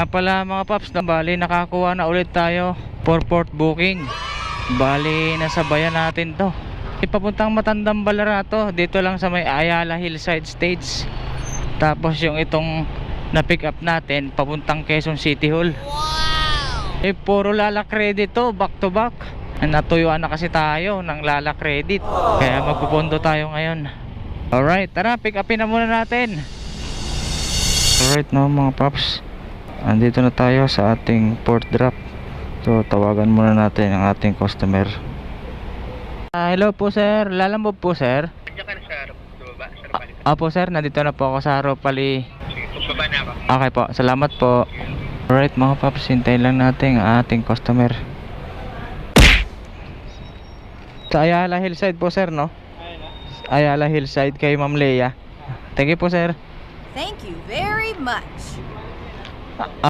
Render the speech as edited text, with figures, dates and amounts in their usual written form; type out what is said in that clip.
Nga pala mga paps, na bali nakakuha na ulit tayo for port booking. Bali nasabayan natin to. Ipapuntang Matandang Balarato, dito lang sa may Ayala Hillside Stage. Tapos yung itong na pick up natin papuntang Quezon City Hall. Wow! Puro Lala Credit to, back to back. Natuyuan na kasi tayo ng Lala Credit, kaya magpupondo tayo ngayon. Alright, tara, pick upin na muna natin. Alright no mga paps, andito na tayo sa ating port drop. So tawagan muna natin ang ating customer. Hello po sir, Lalamove po sir. Nandiyan ka na sa harap, baba, sa Ropali. Opo sir, nandito na po ako sa Ropali. Sige, baba na ako. Okay po, salamat po. Alright mga paps, hintayin lang natin ang ating customer. Sa Ayala Hillside po sir, no? Ayala Hillside kay Ma'am Leia. Thank you po sir. Thank you very much.